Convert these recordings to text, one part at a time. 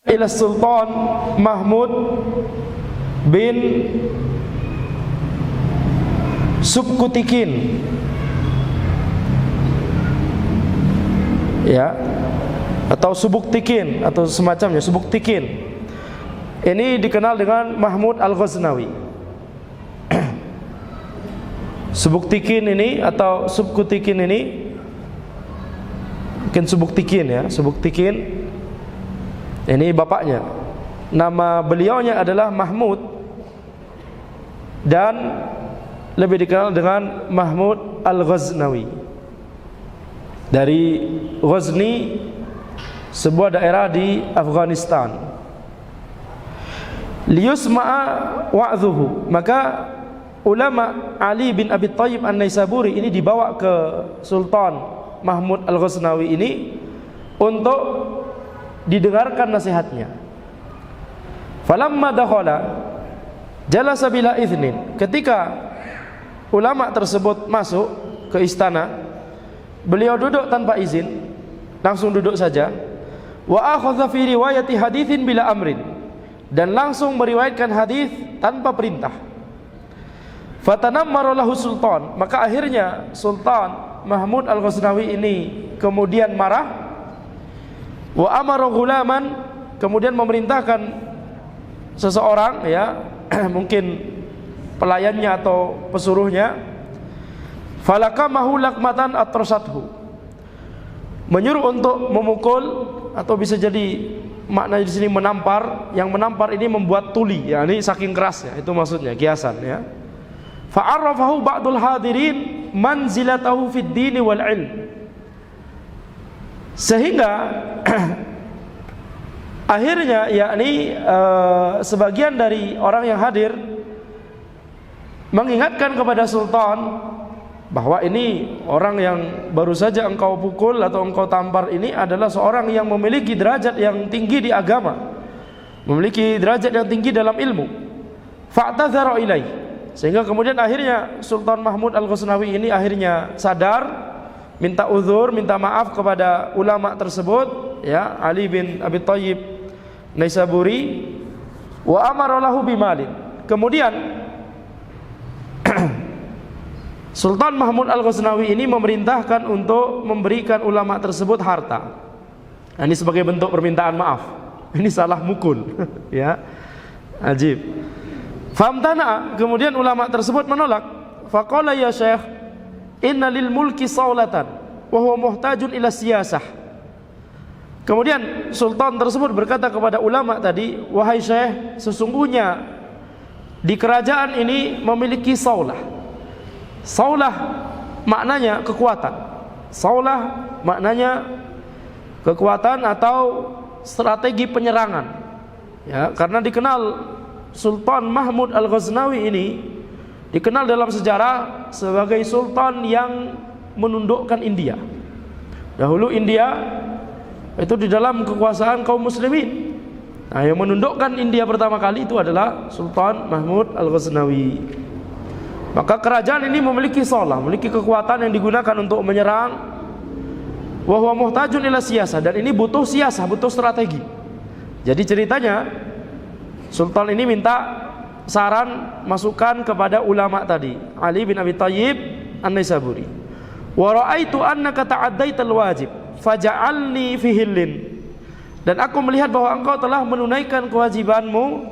ila Sultan Mahmud bin Subkutikin, ya, atau Subuktikin atau semacamnya, Subuktikin. Ini dikenal dengan Mahmud Al-Ghaznawi. Subuktikin ini atau Subkutikin ini, mungkin Subuktikin ya, Subuktikin. Ini bapaknya. Nama beliaunya adalah Mahmud dan lebih dikenal dengan Mahmud Al-Ghaznawi. Dari Ghazni, sebuah daerah di Afghanistan. Liyusma'a wa'dhuhu, maka ulama Ali bin Abi Thayyib An-Naisaburi ini dibawa ke Sultan Mahmud Al-Ghaznawi ini untuk didengarkan nasihatnya. Falamma dakhala jalasa bila iznin, ketika ulama tersebut masuk ke istana, beliau duduk tanpa izin, langsung duduk saja. Wa akhadha fi riwayati haditsin bila amrin, dan langsung meriwayatkan hadis tanpa perintah. Fatanammara lahu sultan, maka akhirnya Sultan Mahmud Al-Ghaznawi ini kemudian marah. Wa amara ghulaman, kemudian memerintahkan seseorang, ya, mungkin pelayannya atau pesuruhnya, falakamahu lakmatan atrasathu, menyuruh untuk memukul, atau bisa jadi maknanya di sini menampar. Yang menampar ini membuat tuli, ya, ini saking kerasnya, itu maksudnya kiasan, ya. Fa'arrafahu ba'dul hadirin manzilatahu fid dini wal ilm, sehingga akhirnya yakni sebagian dari orang yang hadir mengingatkan kepada Sultan bahwa ini orang yang baru saja engkau pukul atau engkau tampar ini adalah seorang yang memiliki derajat yang tinggi di agama, memiliki derajat yang tinggi dalam ilmu. Fa'tadzara ilaih, sehingga kemudian akhirnya Sultan Mahmud Al-Ghaznawi ini akhirnya sadar, minta uzur, minta maaf kepada ulama tersebut, ya, Ali bin Abi Thayyib Naisaburi. Wa amara lahu bimalin, kemudian Sultan Mahmud Al-Ghaznawi ini memerintahkan untuk memberikan ulama tersebut harta. Nah, ini sebagai bentuk permintaan maaf. Ini salah mukul. Ya, ajib. Famtana, kemudian ulama tersebut menolak. Faqala ya Syekh, inna lil mulki saulatan wa huwa muhtajun ila siyasah. Kemudian sultan tersebut berkata kepada ulama tadi, wahai Syekh, sesungguhnya di kerajaan ini memiliki saulah. Saulah maknanya kekuatan. Saulah maknanya kekuatan atau strategi penyerangan. Ya, karena dikenal Sultan Mahmud Al-Ghaznawi ini dikenal dalam sejarah sebagai sultan yang menundukkan India. Dahulu India itu di dalam kekuasaan kaum muslimin. Nah, yang menundukkan India pertama kali itu adalah Sultan Mahmud Al-Ghaznawi. Maka kerajaan ini memiliki saulah, memiliki kekuatan yang digunakan untuk menyerang. Wa huwa muhtajun ila siyasah, dan ini butuh siyasah, butuh strategi. Jadi ceritanya Sultan ini minta saran, masukan kepada ulama tadi, Ali bin Abi Thayyib An-Naisaburi. Wa ra'aitu annaka ta'addaital wajib faj'alni fi hillin, dan aku melihat bahwa engkau telah menunaikan kewajibanmu,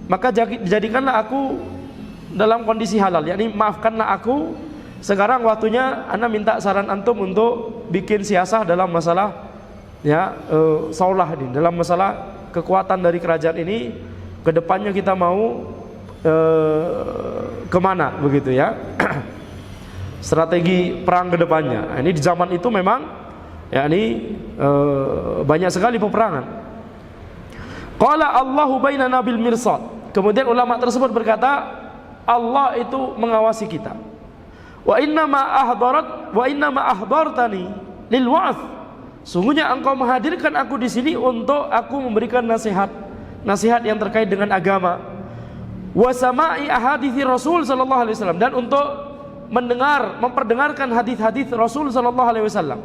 maka jadikanlah aku dalam kondisi halal, yakni maafkanlah aku. Sekarang waktunya ana minta saran antum untuk bikin siasah dalam masalah, ya, saulah ini, dalam masalah kekuatan dari kerajaan ini. Kedepannya kita mau kemana, begitu ya. Strategi perang kedepannya. Nah, ini di zaman itu memang, ya, ini banyak sekali peperangan. Qala Allahu bainana bil mirsad, kemudian ulama tersebut berkata, Allah itu mengawasi kita. Wa inna ma ahdartani lil wa'th, sungguhnya engkau menghadirkan aku di sini untuk aku memberikan nasihat yang terkait dengan agama. Wa sama'i ahadithi Rasul sallallahu alaihi wasallam, dan untuk memperdengarkan hadis-hadis Rasul sallallahu alaihi wasallam.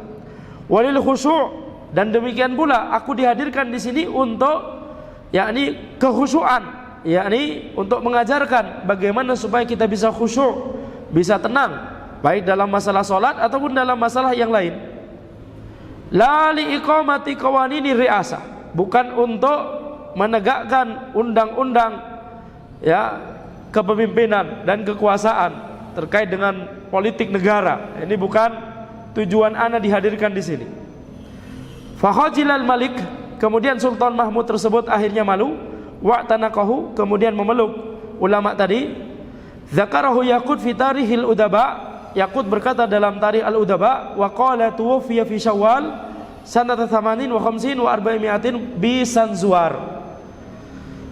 Walil khusyu', dan demikian pula aku dihadirkan di sini untuk yakni kekhusyuan, yakni untuk mengajarkan bagaimana supaya kita bisa khusyuk, bisa tenang, baik dalam masalah salat ataupun dalam masalah yang lain. La li iqamati qawanini ri'asah, bukan untuk menegakkan undang-undang ya kepemimpinan dan kekuasaan terkait dengan politik negara. Ini bukan tujuan ana dihadirkan di sini. Fakhajilal malik, kemudian Sultan Mahmud tersebut akhirnya malu. Wa'tanaqahu, kemudian memeluk ulama tadi. Zakarahu Yaqut fi tarihil udaba, Yaqut berkata dalam tarikh al-udaba, wa qala tuwfiya fi Syawal sanata 58 wa 400 bi Sanzuar,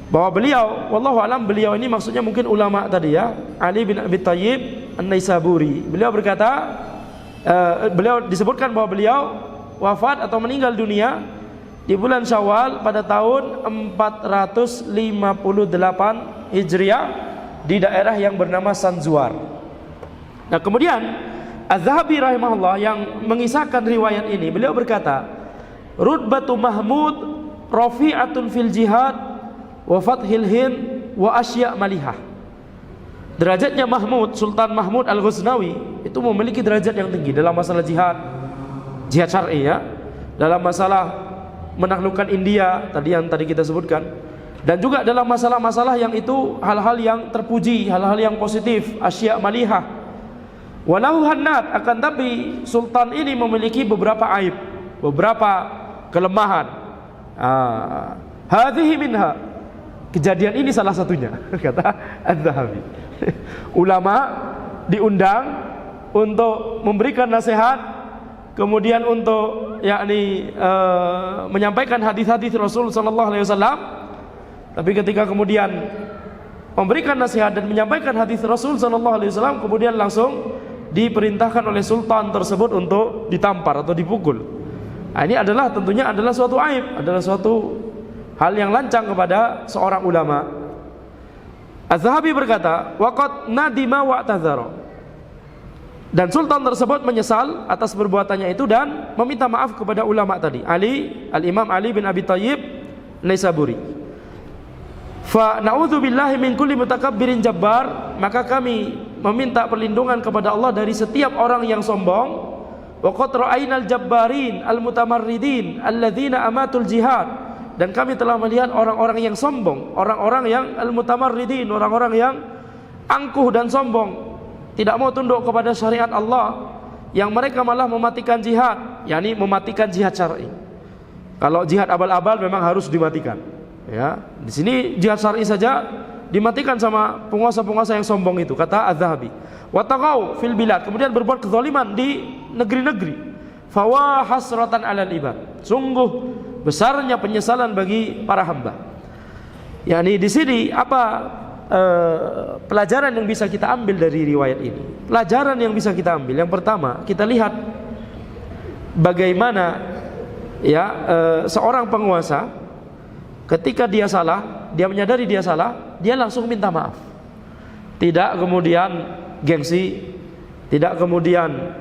bahwa beliau, wallahu alam, beliau ini maksudnya mungkin ulama tadi ya, Ali bin Abi Thayyib An-Naisaburi. Beliau berkata, beliau disebutkan bahwa beliau wafat atau meninggal dunia di bulan Syawal pada tahun 458 Hijriah di daerah yang bernama Sanzuar. Nah, kemudian Az-Zahabi rahimahullah yang mengisahkan riwayat ini, beliau berkata, Rutbatu Mahmud rafi'atun fil jihad wa fathil Hind wa asya' malihah. Derajatnya Mahmud, Sultan Mahmud Al-Ghaznawi itu memiliki derajat yang tinggi dalam masalah jihad syar'i ya, dalam masalah menaklukkan India tadi yang tadi kita sebutkan, dan juga dalam masalah-masalah yang itu hal-hal yang terpuji, hal-hal yang positif, asya' malihah. Walahu hannat, akan tapi sultan ini memiliki beberapa aib, beberapa kelemahan. Hadhihi minha, kejadian ini salah satunya, kata Az-Zahabi. Ulama diundang untuk memberikan nasihat, kemudian untuk yakni menyampaikan hadis-hadis Rasul sallallahu alaihi wasallam. Tapi ketika kemudian memberikan nasihat dan menyampaikan hadis Rasul sallallahu alaihi wasallam, kemudian langsung diperintahkan oleh sultan tersebut untuk ditampar atau dipukul. Nah, ini adalah tentunya adalah suatu aib, adalah suatu hal yang lancang kepada seorang ulama. Az-Zahabi berkata, waqad nadima wa'tadzara, dan sultan tersebut menyesal atas perbuatannya itu dan meminta maaf kepada ulama tadi, Al-Imam Ali bin Abi Thayyib Naisaburi. Fa na'udzubillahi min kulli mutakabbirin jabbar, maka kami meminta perlindungan kepada Allah dari setiap orang yang sombong. Wa qad ra'ainal jabbarin al-mutamarridin alladzina amatul jihad, dan kami telah melihat orang-orang yang sombong, orang-orang yang al-mutamarridin, orang-orang yang angkuh dan sombong, tidak mau tunduk kepada syariat Allah, yang mereka malah mematikan jihad, yakni mematikan jihad syar'i. Kalau jihad abal-abal memang harus dimatikan. Ya, di sini jihad syar'i saja dimatikan sama penguasa-penguasa yang sombong itu, kata Az-Zahabi. Wa taqau fil bilad, kemudian berbuat kezaliman di negeri-negeri. Fa hasratan 'alal ibad, sungguh besarnya penyesalan bagi para hamba. yakni di sini apa pelajaran yang bisa kita ambil dari riwayat ini? Pelajaran yang bisa kita ambil, yang pertama, kita lihat bagaimana seorang penguasa ketika dia salah, dia menyadari dia salah, dia langsung minta maaf. Tidak kemudian gengsi, tidak kemudian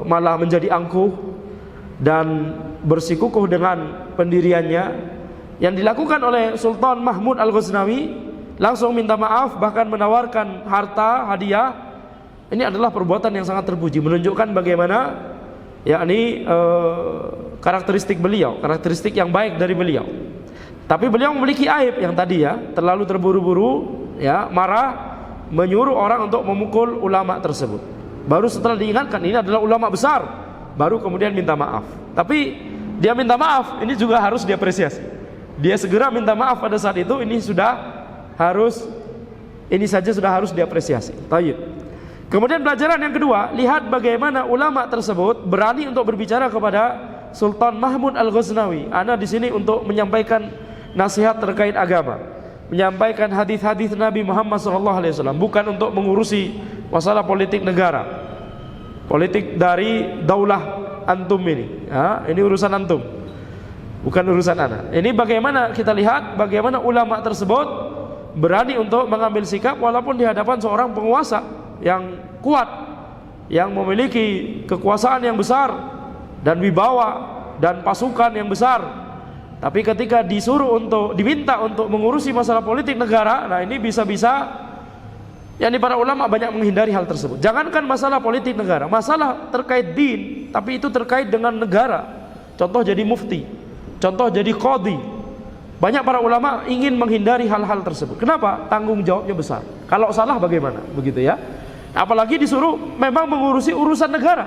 malah menjadi angkuh dan bersikukuh dengan pendiriannya. Yang dilakukan oleh Sultan Mahmud Al-Ghaznawi, langsung minta maaf, bahkan menawarkan harta hadiah. Ini adalah perbuatan yang sangat terpuji, menunjukkan bagaimana karakteristik beliau, karakteristik yang baik dari beliau. Tapi beliau memiliki aib yang tadi terlalu terburu-buru, marah, menyuruh orang untuk memukul ulama tersebut. Baru setelah diingatkan ini adalah ulama besar, baru kemudian minta maaf. Tapi dia minta maaf, ini juga harus diapresiasi. Dia segera minta maaf pada saat itu, ini saja sudah harus diapresiasi. Tayyib. Kemudian pelajaran yang kedua, lihat bagaimana ulama tersebut berani untuk berbicara kepada Sultan Mahmud Al-Ghaznawi. Ana di sini untuk menyampaikan nasihat terkait agama, menyampaikan hadis-hadis Nabi Muhammad SAW, bukan untuk mengurusi masalah politik negara, politik dari daulah antum ini. Ini urusan antum, bukan urusan ana. Ini bagaimana kita lihat bagaimana ulama tersebut berani untuk mengambil sikap walaupun di hadapan seorang penguasa yang kuat, yang memiliki kekuasaan yang besar dan wibawa dan pasukan yang besar, Tapi ketika diminta untuk mengurusi masalah politik negara, nah ini bisa-bisa yakni para ulama banyak menghindari hal tersebut. Jangankan masalah politik negara, masalah terkait din, tapi itu terkait dengan negara. Contoh jadi mufti, contoh jadi qadhi. Banyak para ulama ingin menghindari hal-hal tersebut. Kenapa? Tanggung jawabnya besar. Kalau salah bagaimana? Begitu ya. Apalagi disuruh memang mengurusi urusan negara.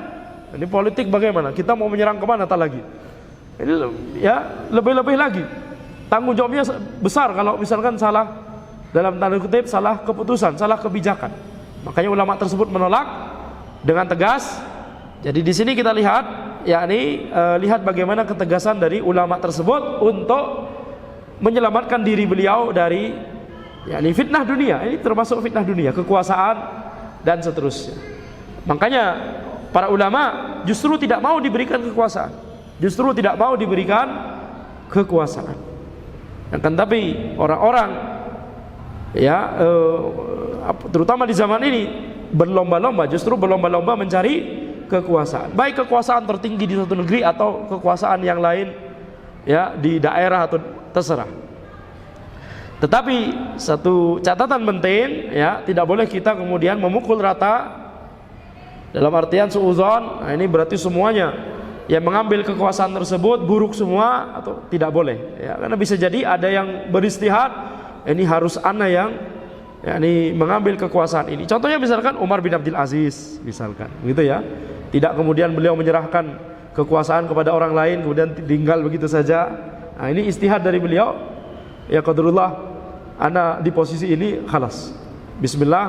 Ini politik bagaimana? Kita mau menyerang kemana tak lagi? Ini ya lebih-lebih lagi. Tanggung jawabnya besar kalau misalkan salah, dalam tanda kutip salah keputusan, salah kebijakan. Makanya ulama tersebut menolak dengan tegas. Jadi di sini kita lihat, yakni lihat bagaimana ketegasan dari ulama tersebut untuk menyelamatkan diri beliau dari yakni fitnah dunia. Ini termasuk fitnah dunia, kekuasaan dan seterusnya. Makanya para ulama justru tidak mau diberikan kekuasaan, justru tidak mau diberikan kekuasaan. Akan tapi orang-orang ya terutama di zaman ini berlomba-lomba, justru berlomba-lomba mencari kekuasaan, baik kekuasaan tertinggi di suatu negeri atau kekuasaan yang lain ya di daerah atau terserah. Tetapi satu catatan penting ya, tidak boleh kita kemudian memukul rata dalam artian suudzon. Nah, ini berarti semuanya yang mengambil kekuasaan tersebut buruk semua, atau tidak boleh ya, karena bisa jadi ada yang beristihad, ini harus ana yang yakni mengambil kekuasaan ini. Contohnya misalkan Umar bin Abdul Aziz misalkan, gitu ya. Tidak kemudian beliau menyerahkan kekuasaan kepada orang lain kemudian tinggal begitu saja. Nah, ini istihad dari beliau. Ya qadarullah, ana di posisi ini, khalas. Bismillah,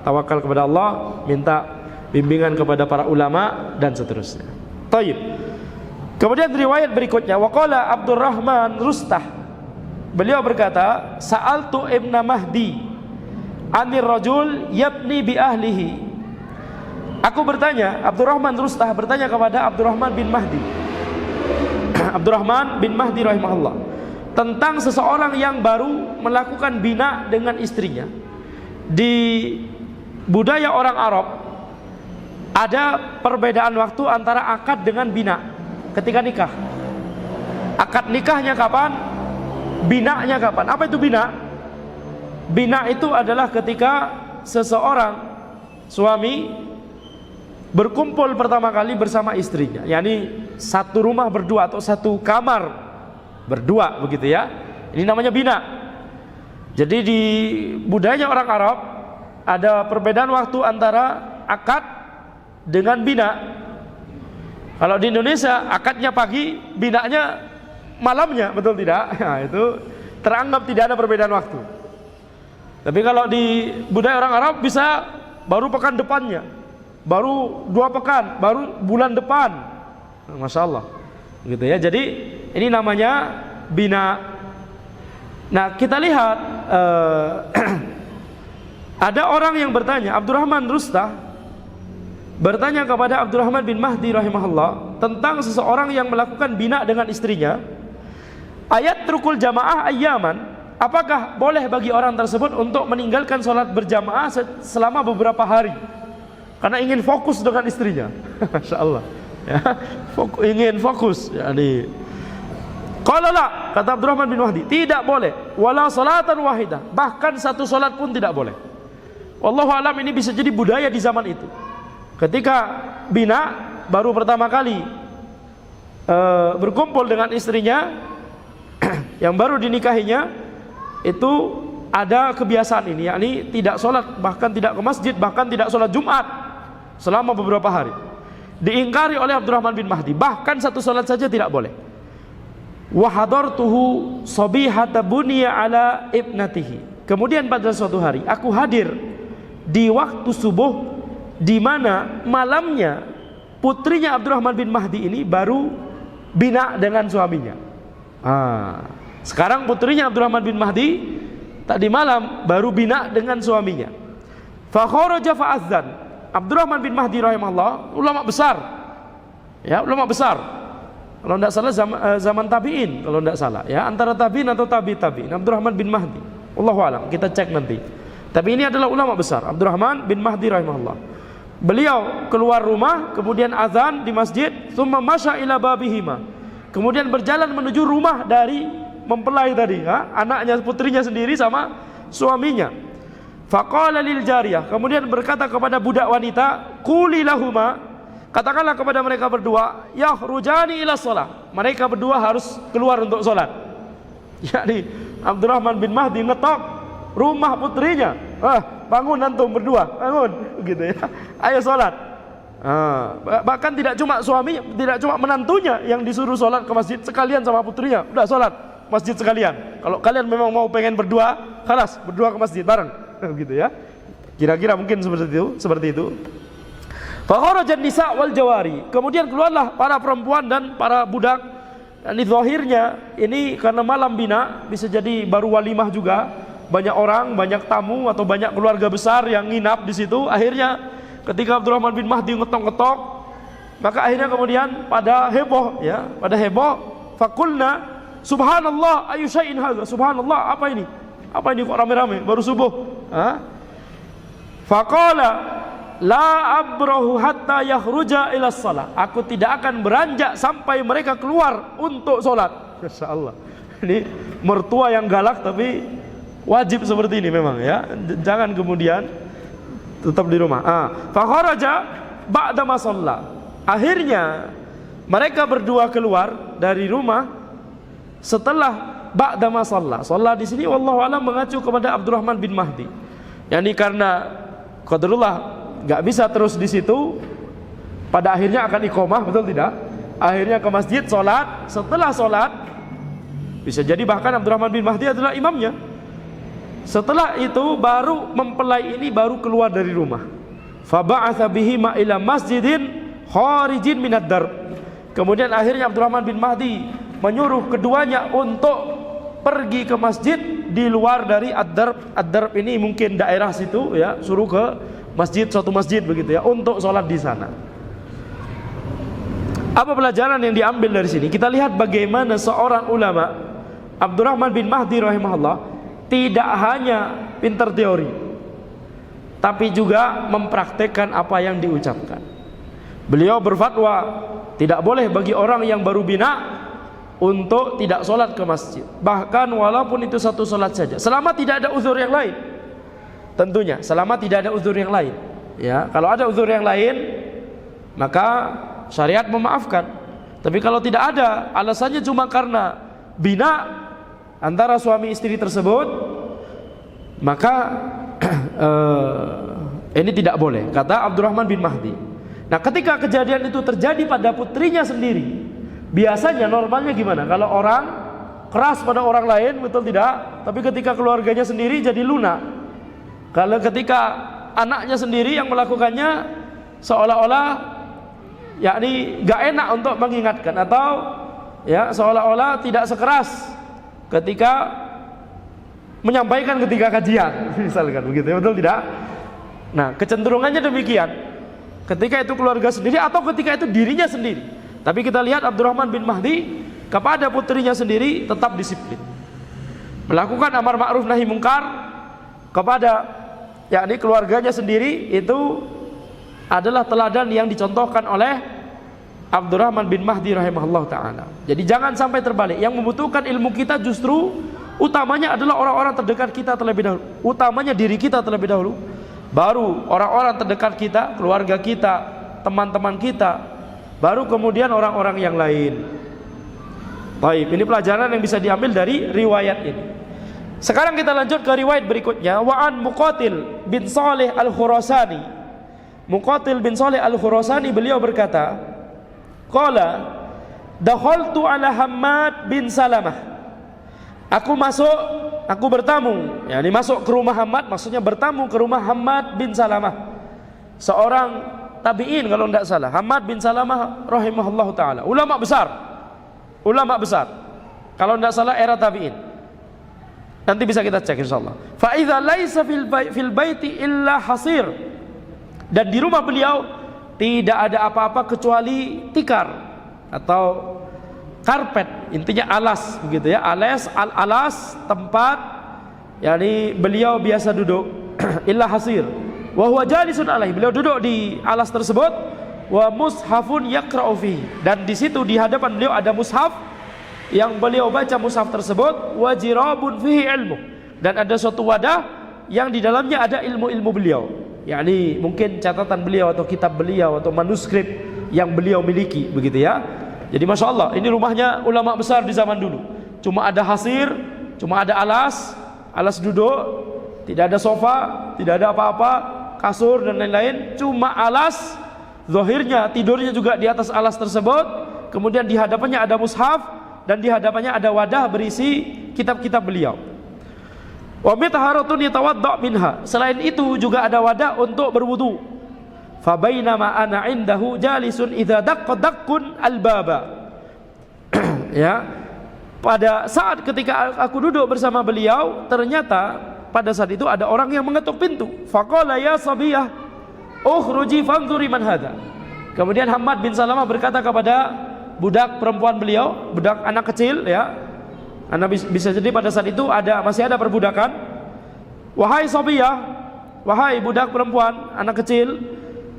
tawakal kepada Allah, minta bimbingan kepada para ulama dan seterusnya. Taib. Kemudian riwayat berikutnya, waqala Abdurrahman Rustah. Beliau berkata, sa'altu Ibn Mahdi anir rajul yabni bi ahlihi. Aku bertanya, Abdurrahman Rustah bertanya kepada Abdurrahman bin Mahdi Abdurrahman bin Mahdi rahimahullah, tentang seseorang yang baru melakukan bina dengan istrinya. Di budaya orang Arab ada perbedaan waktu antara akad dengan bina ketika nikah. Akad nikahnya kapan? Binanya kapan? Apa itu bina? Bina itu adalah ketika seseorang suami berkumpul pertama kali bersama istrinya, yakni satu rumah berdua atau satu kamar berdua, begitu ya. Ini namanya bina. Jadi di budaya orang Arab ada perbedaan waktu antara akad dengan bina. Kalau di Indonesia akadnya pagi, binanya malamnya, betul tidak? Nah, itu teranggap tidak ada perbedaan waktu. Tapi kalau di budaya orang Arab bisa baru pekan depannya, baru 2 pekan, baru bulan depan. Masya Allah, gitu ya. Jadi ini namanya bina. Nah, kita lihat ada orang yang bertanya, Abdurrahman Rustah bertanya kepada Abdurrahman bin Mahdi rahimahullah tentang seseorang yang melakukan bina dengan istrinya. Ayat trukul jamaah ayyaman, apakah boleh bagi orang tersebut untuk meninggalkan sholat berjamaah selama beberapa hari karena ingin fokus dengan istrinya? Masya Allah ya, ingin fokus yani. Qala la, kata Abdurrahman bin Mahdi, tidak boleh. Wala salatan wahidah, bahkan satu salat pun tidak boleh. Wallahu alam, ini bisa jadi budaya di zaman itu. Ketika bina baru pertama kali berkumpul dengan istrinya yang baru dinikahinya, itu ada kebiasaan ini, yakni tidak sholat, bahkan tidak ke masjid, bahkan tidak sholat Jumat selama beberapa hari. Diingkari oleh Abdurrahman bin Mahdi, bahkan satu sholat saja tidak boleh. Wa hadartuhu sabihata bunya ala ibnatihi. Kemudian pada suatu hari aku hadir di waktu subuh, di mana malamnya putrinya Abdurrahman bin Mahdi ini baru bina dengan suaminya. Sekarang putrinya Abdurrahman bin Mahdi tadi malam baru bina dengan suaminya. Fa kharaja fa azan. Abdurrahman bin Mahdi rahimahullah, ulama besar. Ya, ulama besar. Kalau tidak salah zaman tabi'in, kalau tidak salah ya, antara tabi'in atau tabi'in. Abdurrahman bin Mahdi, wallahu alam, kita cek nanti. Tapi ini adalah ulama besar, Abdurrahman bin Mahdi rahimahullah. Beliau keluar rumah, kemudian azan di masjid, thumma masya ila babihima. kemudian berjalan menuju rumah dari mempelai tadi, anaknya, putrinya sendiri sama suaminya. Faqala lil jariyah, kemudian berkata kepada budak wanita, quli lahuma, katakanlah kepada mereka berdua, yakhrujani ila shalah, mereka berdua harus keluar untuk salat. Yakni Abdurrahman bin Mahdi ngetok rumah putrinya, bangun antum berdua, bangun, gitu ya, ayo salat. Bahkan tidak cuma suami, tidak cuma menantunya yang disuruh sholat ke masjid, sekalian sama putrinya, udah sholat masjid sekalian. Kalau kalian memang mau pengen berdua, khalas berdua ke masjid bareng, gitu ya. Kira-kira mungkin seperti itu. Fakharajan nisa wal jawari, kemudian keluarlah para perempuan dan para budak. Ini zahirnya ini karena malam bina, bisa jadi baru walimah juga, banyak orang, banyak tamu atau banyak keluarga besar yang nginap di situ. Akhirnya ketika Abdurrahman bin Mahdi ngetok-ngetok, maka akhirnya kemudian pada heboh, ya, pada heboh. Fakulna, subhanallah, ayu syai'in hadza, subhanallah, apa ini? Apa ini kok rame-rame baru subuh? Faqala, la abrahu hatta yakhruja ila shalah. Aku tidak akan beranjak sampai mereka keluar untuk salat. Masyaallah. Ini mertua yang galak tapi wajib seperti ini memang, ya. Jangan kemudian tetap di rumah. Fa kharaja ba'da ma shalla. Akhirnya mereka berdua keluar dari rumah setelah ba'da ma shalla. Shalla di sini wallahu alam mengacu kepada Abdurrahman bin Mahdi. Yani karena qadarullah enggak bisa terus di situ, pada akhirnya akan iqamah, betul tidak? Akhirnya ke masjid salat, setelah salat bisa jadi bahkan Abdurrahman bin Mahdi adalah imamnya. Setelah itu baru mempelai ini baru keluar dari rumah. Fa ba'atha bihima ila masjidin kharijin minad darb. Kemudian akhirnya Abdurrahman bin Mahdi menyuruh keduanya untuk pergi ke masjid di luar dari ad-darb. Ad-darb ini mungkin daerah situ, ya, suruh ke masjid, suatu masjid begitu, ya, untuk sholat di sana. Apa pelajaran yang diambil dari sini? Kita lihat bagaimana seorang ulama, Abdurrahman bin Mahdi rahimahullah, tidak hanya pintar teori, tapi juga mempraktekkan apa yang diucapkan. Beliau berfatwa tidak boleh bagi orang yang baru bina untuk tidak sholat ke masjid, bahkan walaupun itu satu sholat saja, selama tidak ada uzur yang lain. Tentunya selama tidak ada uzur yang lain, ya. Kalau ada uzur yang lain, maka syariat memaafkan. Tapi kalau tidak ada, alasannya cuma karena bina antara suami istri tersebut, maka ini tidak boleh, kata Abdurrahman bin Mahdi. Nah, ketika kejadian itu terjadi pada putrinya sendiri, biasanya normalnya gimana? Kalau orang keras pada orang lain, betul tidak? Tapi ketika keluarganya sendiri jadi lunak. Kalau ketika anaknya sendiri yang melakukannya, seolah-olah yakni gak enak untuk mengingatkan, atau ya seolah-olah tidak sekeras ketika menyampaikan ketika kajian, misalkan begitu, ya, betul tidak? Nah, kecenderungannya demikian ketika itu keluarga sendiri atau ketika itu dirinya sendiri. Tapi kita lihat Abdurrahman bin Mahdi kepada putrinya sendiri tetap disiplin, melakukan amar ma'ruf nahi mungkar kepada yakni keluarganya sendiri. Itu adalah teladan yang dicontohkan oleh Abdurrahman bin Mahdi rahimahullah ta'ala. Jadi jangan sampai terbalik. Yang membutuhkan ilmu kita justru utamanya adalah orang-orang terdekat kita terlebih dahulu. Utamanya diri kita terlebih dahulu, baru orang-orang terdekat kita, keluarga kita, teman-teman kita, baru kemudian orang-orang yang lain. Baik, ini pelajaran yang bisa diambil dari riwayat ini. Sekarang kita lanjut ke riwayat berikutnya. Wa'an Muqatil bin Salih al-Khurasani. Muqatil bin Salih al-Khurasani beliau berkata, qala dakhaltu ala Hammad bin Salamah. Aku bertamu, yakni masuk ke rumah Hammad, maksudnya bertamu ke rumah Hammad bin Salamah, seorang tabi'in kalau tidak salah. Hammad bin Salamah rahimahullahu taala, ulama besar kalau tidak salah era tabi'in. Nanti bisa kita cek insyaallah. Fa idza laisa fil baiti illa hasir. Dan di rumah beliau tidak ada apa-apa kecuali tikar atau karpet, intinya alas begitu ya, alas tempat yakni beliau biasa duduk. Illa hasir wa huwa jalisun alaihi, beliau duduk di alas tersebut. wa mushafun yaqra'u fihi, dan di situ di hadapan beliau ada mushaf yang beliau baca mushaf tersebut, wa jirabun fihi ilmu, dan ada suatu wadah yang di dalamnya ada ilmu-ilmu beliau, yakni mungkin catatan beliau atau kitab beliau atau manuskrip yang beliau miliki, begitu ya. Jadi Masya Allah, ini rumahnya ulama besar di zaman dulu. Cuma ada hasir, cuma ada alas duduk, tidak ada sofa, tidak ada apa-apa, kasur dan lain-lain, cuma alas. Zahirnya tidurnya juga di atas alas tersebut. Kemudian di hadapannya ada mushaf, dan di hadapannya ada wadah berisi kitab-kitab beliau. Wa mitaharatun yatawadda minha, selain itu juga ada wadah untuk berwudu. Fa bainama ana indahu jalisun idza daqqa daqqun albaba. Ya, pada saat ketika aku duduk bersama beliau, ternyata pada saat itu ada orang yang mengetuk pintu. Faqala ya sabiyah ukhruji fanzuri man hadha. Kemudian Hammad bin Salamah berkata kepada budak perempuan beliau, budak anak kecil ya. Karena bisa jadi pada saat itu masih ada perbudakan. Wahai sabiyah, wahai budak perempuan anak kecil,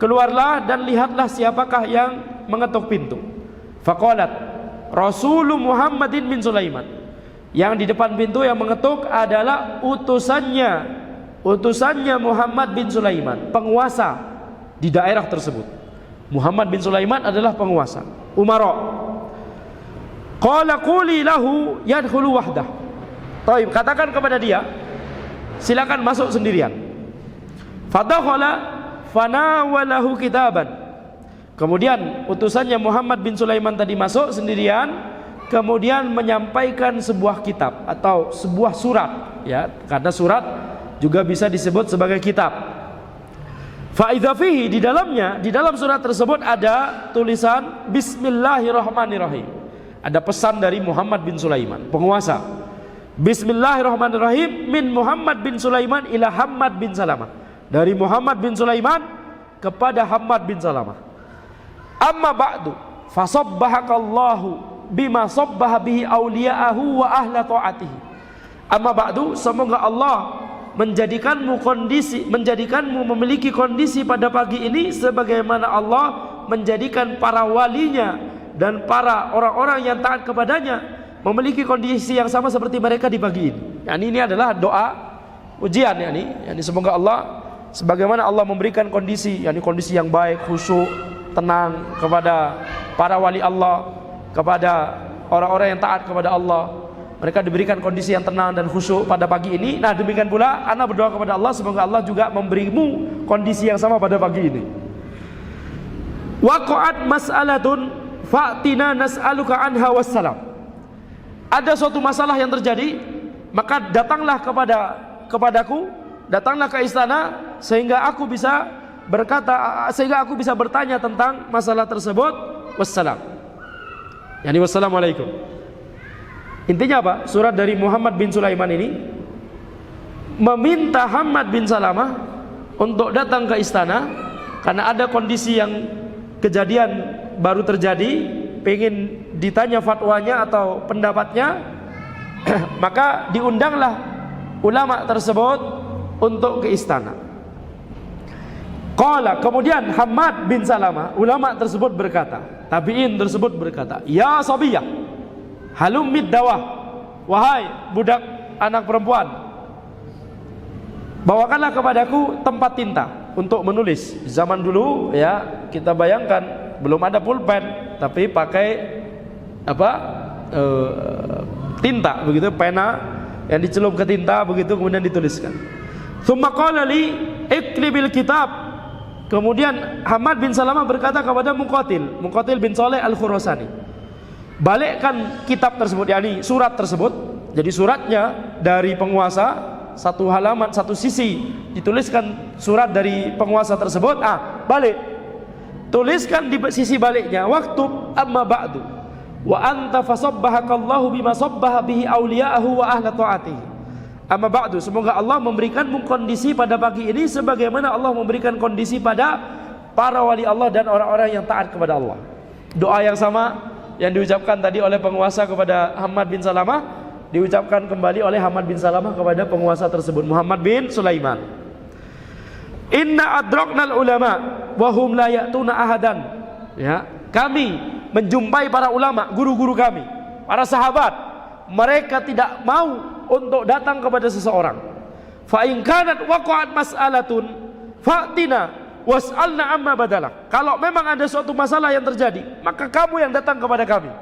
keluarlah dan lihatlah siapakah yang mengetuk pintu. Faqalat Rasulullah Muhammadin bin Sulaiman. Yang di depan pintu yang mengetuk adalah utusannya Muhammad bin Sulaiman, penguasa di daerah tersebut. Muhammad bin Sulaiman adalah penguasa, umara. Qala quli lahu yadkhulu wahdah. Baik, katakan kepada dia, silakan masuk sendirian. Fadakhala fanawalahu kitaban. Kemudian utusannya Muhammad bin Sulaiman tadi masuk sendirian, kemudian menyampaikan sebuah kitab atau sebuah surat, ya, karena surat juga bisa disebut sebagai kitab. Fa idza fihi, di dalam surat tersebut ada tulisan Bismillahirrahmanirrahim. Ada pesan dari Muhammad bin Sulaiman, penguasa. Bismillahirrahmanirrahim min Muhammad bin Sulaiman ila Hammad bin Salamah. Dari Muhammad bin Sulaiman kepada Hammad bin Salamah. Amma ba'du fasabbahakallahu bima sabbaha bihi awliya'ahu wa ahla ta'atihi. Amma ba'du, semoga Allah menjadikanmu memiliki kondisi pada pagi ini sebagaimana Allah menjadikan para walinya dan para orang-orang yang taat kepadanya memiliki kondisi yang sama seperti mereka di pagi ini. Ini adalah doa ujian, semoga Allah sebagaimana Allah memberikan kondisi yang baik, khusyuk, tenang kepada para wali Allah, kepada orang-orang yang taat kepada Allah. Mereka diberikan kondisi yang tenang dan khusyuk pada pagi ini. Nah, demikian pula ana berdoa kepada Allah semoga Allah juga memberimu kondisi yang sama pada pagi ini. Waqa'at mas'alatun fa'tina nas'aluka anha wassalam. Ada suatu masalah yang terjadi, maka datanglah kepadaku, datanglah ke istana sehingga aku bisa bertanya tentang masalah tersebut. Wassalam. Wassalamualaikum. Intinya apa? Surat dari Muhammad bin Sulaiman ini meminta Hammad bin Salamah untuk datang ke istana karena ada kondisi yang kejadian baru terjadi, pengen ditanya fatwanya atau pendapatnya. Maka diundanglah ulama tersebut untuk ke istana. Qala, kemudian Hammad bin Salamah, ulama tersebut berkata, tabi'in tersebut berkata, ya sabiyah halumid dawah, wahai budak anak perempuan, bawakanlah kepadaku tempat tinta untuk menulis. Zaman dulu ya, kita bayangkan belum ada pulpen, tapi pakai tinta begitu, pena yang dicelup ke tinta begitu kemudian dituliskan. Tsumma qala li iklibil kitab. Kemudian Hammad bin Salamah berkata kepada Muqatil bin Saleh Al-Khurasani, balikkan kitab tersebut, yakni surat tersebut. Jadi suratnya dari penguasa, satu halaman, satu sisi dituliskan surat dari penguasa tersebut. Balik, tuliskan di sisi baliknya, waktub amma ba'du wa anta fasabbahakallahu bima sabbaha bihi awliya'ahu wa ahla ta'atihi. Amma ba'du, semoga Allah memberikanmu kondisi pada pagi ini sebagaimana Allah memberikan kondisi pada para wali Allah dan orang-orang yang taat kepada Allah. Doa yang sama yang diucapkan tadi oleh penguasa kepada Hammad bin Salamah diucapkan kembali oleh Hammad bin Salamah kepada penguasa tersebut, Muhammad bin Sulaiman. Inna adraknal ulama wa hum la ya'tuna ahadan Ya, kami menjumpai para ulama, guru-guru kami, para sahabat, mereka tidak mau untuk datang kepada seseorang. Fa in kanat waqa'at mas'alatun fa'tina was'alna amma badalak. Kalau memang ada suatu masalah yang terjadi, maka kamu yang datang kepada kami.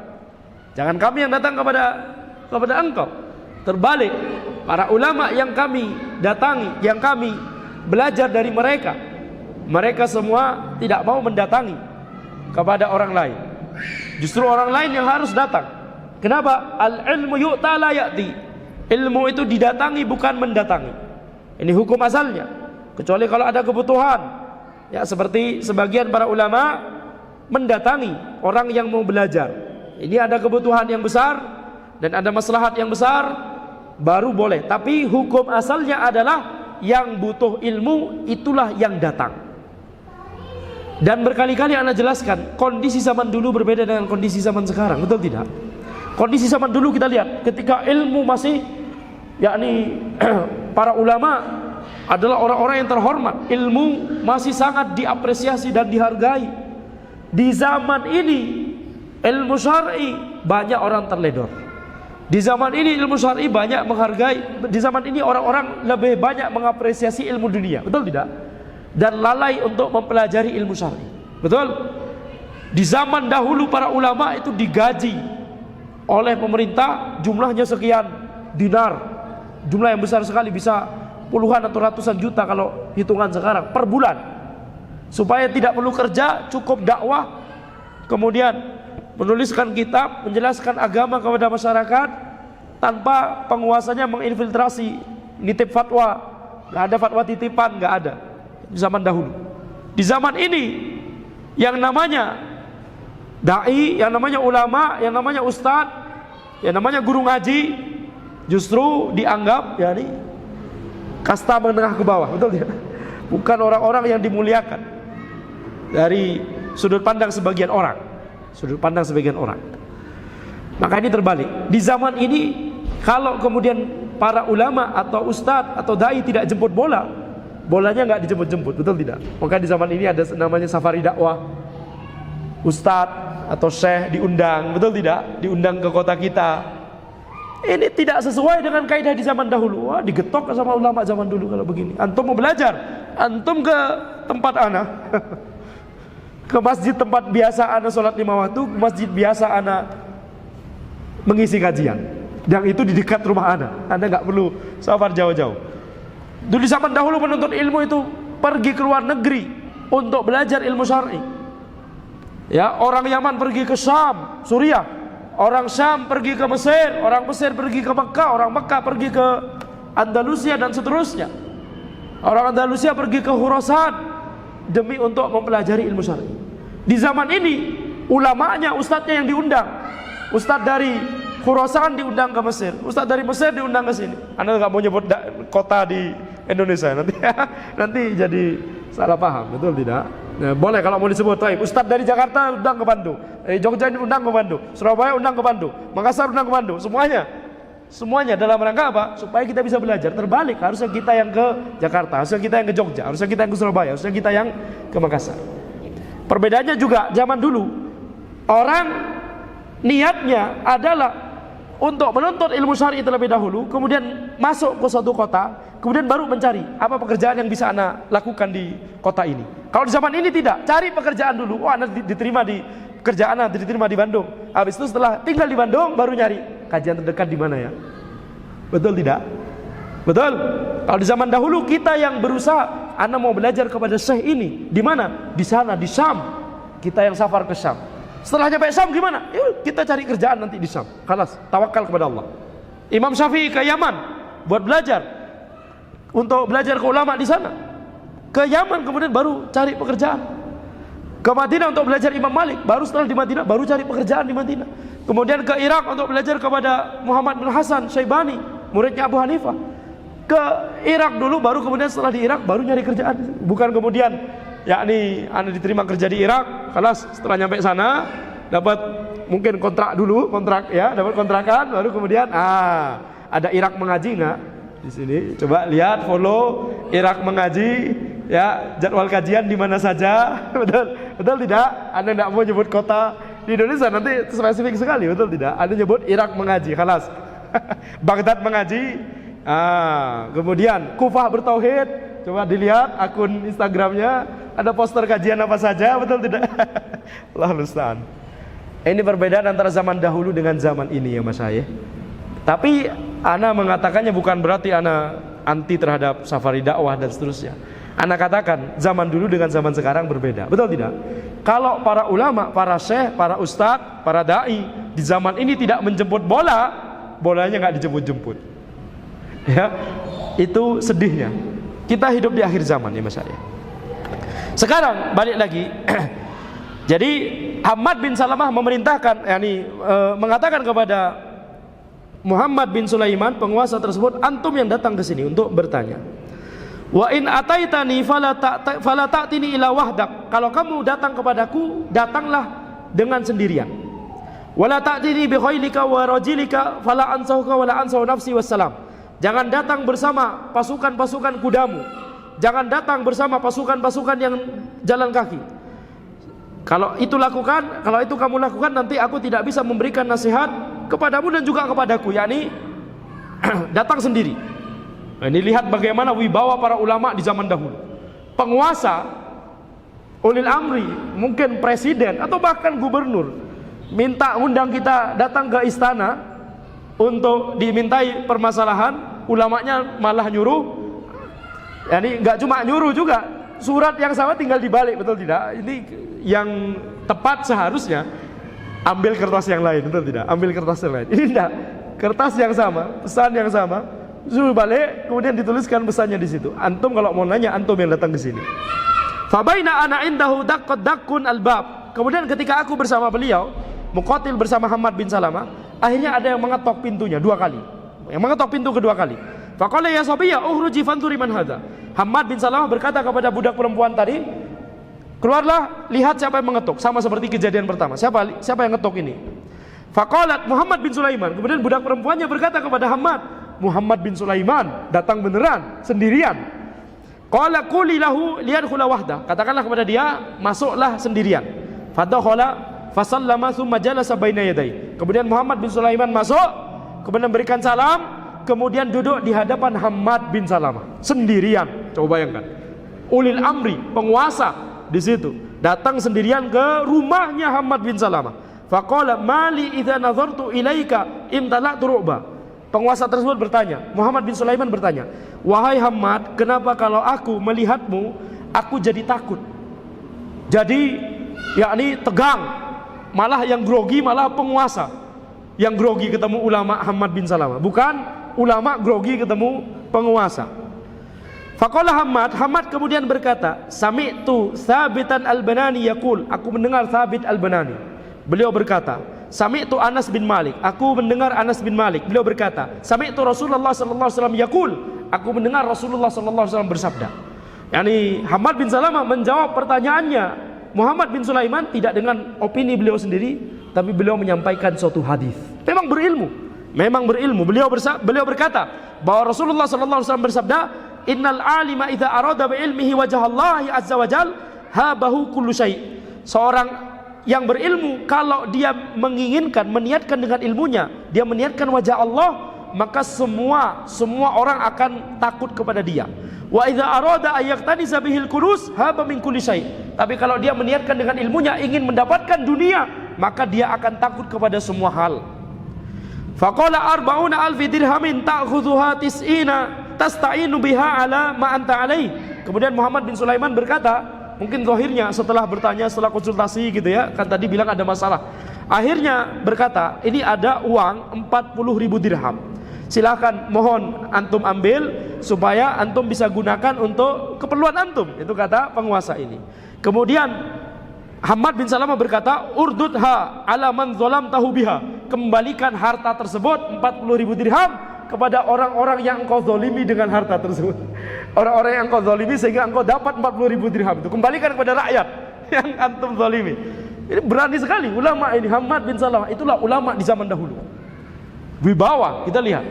Jangan kami yang datang kepada engkau. Terbalik, para ulama yang kami datangi, yang kami belajar dari mereka, mereka semua tidak mau mendatangi kepada orang lain. Justru orang lain yang harus datang. Kenapa? Al-ilmu yu'ta la ya'ti. Ilmu itu didatangi bukan mendatangi. Ini hukum asalnya. Kecuali kalau ada kebutuhan. Ya, seperti sebagian para ulama mendatangi orang yang mau belajar. Ini ada kebutuhan yang besar dan ada maslahat yang besar, baru boleh. Tapi hukum asalnya adalah yang butuh ilmu itulah yang datang. Dan berkali-kali Anda jelaskan, kondisi zaman dulu berbeda dengan kondisi zaman sekarang, betul tidak? Kondisi zaman dulu kita lihat, ketika ilmu masih, yakni para ulama adalah orang-orang yang terhormat, ilmu masih sangat diapresiasi dan dihargai. Di zaman ini ilmu syar'i banyak orang terledor. Di zaman ini ilmu syar'i banyak menghargai. Di zaman ini orang-orang lebih banyak mengapresiasi ilmu dunia, betul tidak? Dan lalai untuk mempelajari ilmu syar'i. Betul? Di zaman dahulu para ulama itu digaji oleh pemerintah, jumlahnya sekian dinar. Jumlah yang besar sekali, bisa puluhan atau ratusan juta kalau hitungan sekarang per bulan. Supaya tidak perlu kerja, cukup dakwah, kemudian menuliskan kitab, menjelaskan agama kepada masyarakat tanpa penguasanya menginfiltrasi, nitip fatwa. Gak ada fatwa titipan, gak ada. Di zaman dahulu. Di zaman ini yang namanya dai, yang namanya ulama, yang namanya ustadz, yang namanya guru ngaji justru dianggap yakni kasta menengah ke bawah, betul tidak? Bukan orang-orang yang dimuliakan dari sudut pandang sebagian orang. Sudut pandang sebagian orang. Maka ini terbalik. Di zaman ini kalau kemudian para ulama atau ustadz atau dai tidak jemput bola, bolanya nggak dijemput-jemput, betul tidak? Maka di zaman ini ada namanya safari dakwah. Ustadz atau syekh diundang, betul tidak? Diundang ke kota kita. Ini tidak sesuai dengan kaidah di zaman dahulu. Wah, digetok sama ulama zaman dulu kalau begini. Antum mau belajar, antum ke tempat ana, ke masjid tempat biasa ana sholat 5 waktu, ke masjid biasa ana mengisi kajian. Yang itu di dekat rumah ana. Anda nggak perlu safar jauh-jauh. Dulu di zaman dahulu penuntut ilmu itu pergi ke luar negeri untuk belajar ilmu syar'i. Ya, orang Yaman pergi ke Syam, Suriah. Orang Syam pergi ke Mesir, orang Mesir pergi ke Mekah, orang Mekah pergi ke Andalusia dan seterusnya. Orang Andalusia pergi ke Khurasan demi untuk mempelajari ilmu syar'i. Di zaman ini ulamanya, ustadznya yang diundang. Ustadz dari Khurasan diundang ke Mesir, ustadz dari Mesir diundang ke sini. Anda nggak mau nyebut kota di Indonesia nanti jadi salah paham, betul tidak? Nah, boleh kalau mau disebut. Ustadz dari Jakarta undang ke Bandung, Jogja undang ke Bandung, Surabaya undang ke Bandung, Makassar undang ke Bandung, semuanya dalam rangka apa? Supaya kita bisa belajar. Terbalik, harusnya kita yang ke Jakarta, harusnya kita yang ke Jogja, harusnya kita yang ke Surabaya, harusnya kita yang ke Makassar. Perbedaannya juga zaman dulu orang niatnya adalah untuk menuntut ilmu syar'i terlebih dahulu, kemudian masuk ke suatu kota, kemudian baru mencari apa pekerjaan yang bisa anak lakukan di kota ini. Kalau di zaman ini tidak, cari pekerjaan dulu. Oh, anak diterima di kerjaan, anak diterima di Bandung. Habis itu setelah tinggal di Bandung baru nyari kajian terdekat di mana ya. Betul tidak? Betul. Kalau di zaman dahulu kita yang berusaha, anak mau belajar kepada syekh ini di mana? Di sana, di Syam. Kita yang safar ke Syam. Setelah nyampe Syam gimana? Yuk kita cari kerjaan nanti di Syam. Khalas, tawakal kepada Allah. Imam Syafi'i ke Yaman buat belajar, untuk belajar ke ulama di sana. Ke Yaman kemudian baru cari pekerjaan. Ke Madinah untuk belajar Imam Malik, baru setelah di Madinah baru cari pekerjaan di Madinah. Kemudian ke Irak untuk belajar kepada Muhammad bin Hasan Syaibani, muridnya Abu Hanifah. Ke Irak dulu, baru kemudian setelah di Irak baru nyari kerjaan. Bukan kemudian yakni anda diterima kerja di Irak, kelas setelah nyampe sana dapat mungkin kontrak dulu, dapat kontrakan, baru kemudian ada Irak mengaji nggak di sini? Coba lihat, follow Irak mengaji, ya jadwal kajian di mana saja. Betul, betul tidak? Anda tidak mau nyebut kota di Indonesia, nanti spesifik sekali, betul tidak? Anda nyebut Irak mengaji, khalas. Baghdad mengaji. Kemudian Kufah bertauhid. Coba dilihat akun Instagramnya, ada poster kajian apa saja, betul tidak? Allahu musta'an. Ini perbedaan antara zaman dahulu dengan zaman ini ya Mas Syekh. Tapi ana mengatakannya bukan berarti ana anti terhadap safari dakwah dan seterusnya. Ana katakan zaman dulu dengan zaman sekarang berbeda. Betul tidak? Kalau para ulama, para syekh, para ustadz, para dai di zaman ini tidak menjemput bola, bolanya nggak dijemput-jemput. Ya, itu sedihnya. Kita hidup di akhir zaman ya Mas Syekh. Sekarang balik lagi. Jadi Hammad bin Salamah memerintahkan, mengatakan kepada Muhammad bin Sulaiman, penguasa tersebut, antum yang datang ke sini untuk bertanya. Wa in ataitani fala ta'tini ila wahdak. Kalau kamu datang kepadaku, datanglah dengan sendirian. Wala ta'tini bi khailika wa rajilika fala ansahuka wala ansahu nafsi wassalam. Jangan datang bersama pasukan-pasukan kudamu. Jangan datang bersama pasukan-pasukan yang jalan kaki. Kalau itu kamu lakukan, nanti aku tidak bisa memberikan nasihat kepadamu dan juga kepadaku, yakni datang sendiri. Nah, ini lihat bagaimana wibawa para ulama di zaman dahulu. Penguasa, ulil amri, mungkin presiden atau bahkan gubernur, minta undang kita datang ke istana untuk dimintai permasalahan, ulamanya malah nyuruh. Yani nggak cuma nyuruh juga, surat yang sama tinggal dibalik, betul tidak? Ini yang tepat seharusnya ambil kertas yang lain, betul tidak? Ambil kertas yang lain. Ini tidak, kertas yang sama, pesan yang sama, suruh balik, kemudian dituliskan pesannya di situ. Antum kalau mau nanya, antum yang datang ke sini. Fabaina ana indahu dakkun albab. Kemudian ketika aku bersama beliau, Muqatil bersama Hammad bin Salamah, akhirnya ada yang mengetok pintunya 2 kali. Yang mengetok pintu kedua kali. Faqala ya Sabiyyah ukhruji fanturi man hadza. Hammad bin Salamah berkata kepada budak perempuan tadi, keluarlah, lihat siapa yang mengetuk. Sama seperti kejadian pertama. Siapa yang ngetuk ini? Faqalat Muhammad bin Sulaiman. Kemudian budak perempuannya berkata kepada Hammad, Muhammad bin Sulaiman datang beneran, sendirian. Qala quli lahu liyadkhula wahdah. Katakanlah kepada dia, masuklah sendirian. Fadakhala fasallama thumma jalasa baina yaday. Kemudian Muhammad bin Sulaiman masuk, kemudian memberikan salam, kemudian duduk di hadapan Hammad bin Salamah sendirian. Coba bayangkan. Ulil amri, penguasa di situ, datang sendirian ke rumahnya Hammad bin Salamah. Faqala mali idza nazartu ilaika imtala'tu ru'ba. Penguasa tersebut bertanya, Muhammad bin Sulaiman bertanya, wahai Hammad, kenapa kalau aku melihatmu aku jadi takut? Jadi yakni tegang. Malah yang grogi malah penguasa. Yang grogi ketemu ulama Hammad bin Salamah, bukan ulama grogi ketemu penguasa. Faqala Hammad kemudian berkata, sami'tu Tsabitan al-Banani yaqul, aku mendengar Tsabit al-Banani. Beliau berkata, sami'tu Anas bin Malik, aku mendengar Anas bin Malik. Beliau berkata, sami'tu Rasulullah sallallahu alaihi wasallam yaqul, aku mendengar Rasulullah sallallahu alaihi wasallam bersabda. Yani Hammad bin Salamah menjawab pertanyaannya Muhammad bin Sulaiman tidak dengan opini beliau sendiri, tapi beliau menyampaikan suatu hadis. Memang berilmu. Beliau berkata bahwa Rasulullah sallallahu alaihi wasallam bersabda, innal alima idza arada bi ilmihi wajhallahi azza wajal habahu kullu syai'. Seorang yang berilmu kalau dia menginginkan, meniatkan dengan ilmunya, dia meniatkan wajah Allah, maka semua orang akan takut kepada dia. Wa idza arada ayaktaniza bihil kurus haba min kulli syai'. Tapi kalau dia meniatkan dengan ilmunya ingin mendapatkan dunia, maka dia akan takut kepada semua hal. Faqala arba'una alfi dirhamin ta'khudhuha tis'ina tasta'inu biha ala ma anta alaih. Kemudian Muhammad bin Sulaiman berkata, mungkin zahirnya setelah bertanya, setelah konsultasi gitu ya, kan tadi bilang ada masalah. Akhirnya berkata, ini ada uang 40.000 dirham. Silakan, mohon antum ambil supaya antum bisa gunakan untuk keperluan antum. Itu kata penguasa ini. Kemudian Hammad bin Salamah berkata, urdudha ala man zalamtahu biha. Kembalikan harta tersebut 40.000 dirham kepada orang-orang yang engkau zalimi dengan harta tersebut. Orang-orang yang engkau zalimi sehingga engkau dapat 40.000 dirham itu kembalikan kepada rakyat yang antum zalimi. Ini berani sekali ulama ini. Hammad bin Salamah itulah ulama di zaman dahulu. Wibawa, kita lihat.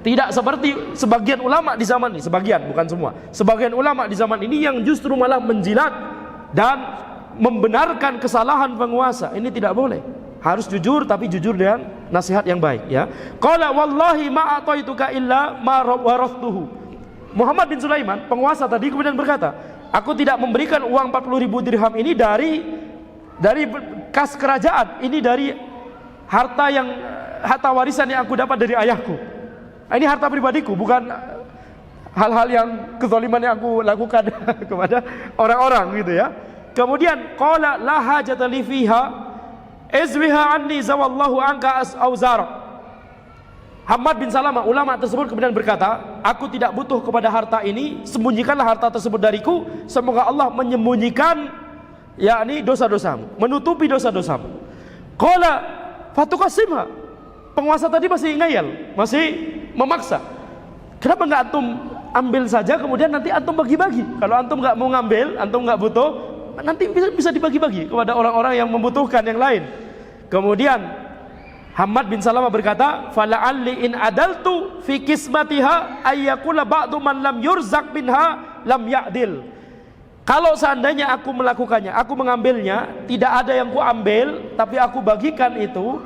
Tidak seperti sebagian ulama di zaman ini, sebagian bukan semua. Sebagian ulama di zaman ini yang justru malah menjilat dan membenarkan kesalahan penguasa. Ini tidak boleh. Harus jujur, tapi jujur dengan nasihat yang baik, ya. Qala wallahi ma ataituka illa ma warathtuhu. Muhammad bin Sulaiman, penguasa tadi, kemudian berkata, aku tidak memberikan uang 40.000 dirham ini dari kas kerajaan, ini dari harta warisan yang aku dapat dari ayahku. Ini harta pribadiku, bukan hal-hal yang kezaliman yang aku lakukan kepada orang-orang, gitu ya. Kemudian qala la hajata li fiha izwiha anni zawallahu anka auzara. Hammad bin Salamah, ulama tersebut, kemudian berkata, aku tidak butuh kepada harta ini, sembunyikanlah harta tersebut dariku, semoga Allah menyembunyikan yakni dosa-dosamu, menutupi dosa-dosamu. Qala fatuqasimha. Penguasa tadi masih ngeyel, masih memaksa. Kenapa nggak antum ambil saja, kemudian nanti antum bagi-bagi? Kalau antum nggak mau ngambil, antum nggak butuh, nanti bisa dibagi-bagi kepada orang-orang yang membutuhkan yang lain. Kemudian Hammad bin Salamah berkata, fala'alli in adaltu fi kismatiha ayyakula ba'du man lam yurzak minha lam ya'dil. Kalau seandainya aku melakukannya, aku mengambilnya, tidak ada yang ku ambil, tapi aku bagikan itu.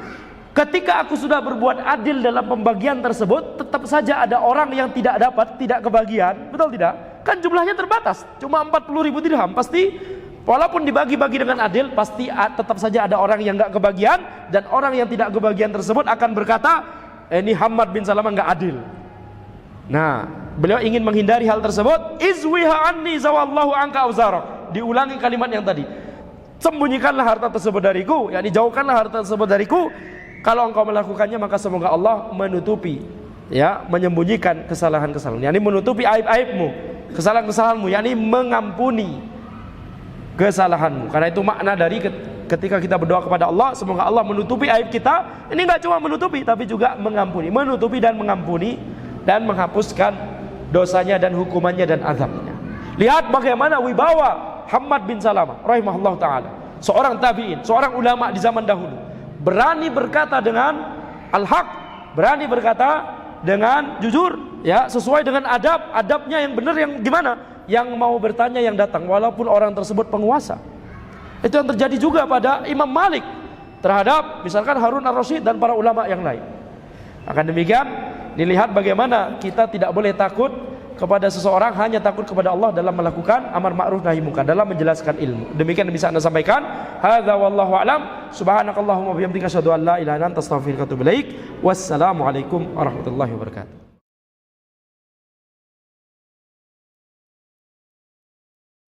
Ketika aku sudah berbuat adil dalam pembagian tersebut, tetap saja ada orang yang tidak dapat, tidak kebagian. Betul tidak? Kan jumlahnya terbatas, cuma 40.000 dirham. Pasti walaupun dibagi-bagi dengan adil, pasti tetap saja ada orang yang nggak kebagian, dan orang yang tidak kebagian tersebut akan berkata, ini Hammad bin Salamah nggak adil. Nah, beliau ingin menghindari hal tersebut. Izwiha anni zawallahu anka auzarak. Diulangi kalimat yang tadi. Sembunyikanlah harta tersebut dariku, yakni jauhkanlah harta tersebut dariku. Kalau engkau melakukannya, maka semoga Allah menutupi, ya, menyembunyikan kesalahan-kesalahan, yakni menutupi aib-aibmu, kesalahan-kesalahanmu, yakni mengampuni kesalahanmu. Karena itu makna dari ketika kita berdoa kepada Allah, semoga Allah menutupi aib kita. Ini enggak cuma menutupi, tapi juga mengampuni, menutupi dan mengampuni, dan menghapuskan dosanya dan hukumannya dan azabnya. Lihat bagaimana wibawa Hammad bin Salamah rahimahullah ta'ala, seorang tabi'in, seorang ulama di zaman dahulu, berani berkata dengan al-haq, berani berkata dengan jujur, ya, sesuai dengan adabnya yang benar, yang gimana, yang mau bertanya yang datang, walaupun orang tersebut penguasa. Itu yang terjadi juga pada Imam Malik terhadap misalkan Harun ar-Rasyid dan para ulama yang lain. Akan demikian, dilihat bagaimana kita tidak boleh takut kepada seseorang, hanya takut kepada Allah dalam melakukan amar ma'ruf nahi munkar, dalam menjelaskan ilmu. Demikian yang bisa Anda sampaikan. Hadza wallahu a'lam. Subhanakallahumma wa bihamdika asyhadu an la ilaha illa anta astaghfiruka wa atubu ilaik. Wassalamualaikum warahmatullahi wabarakatuh.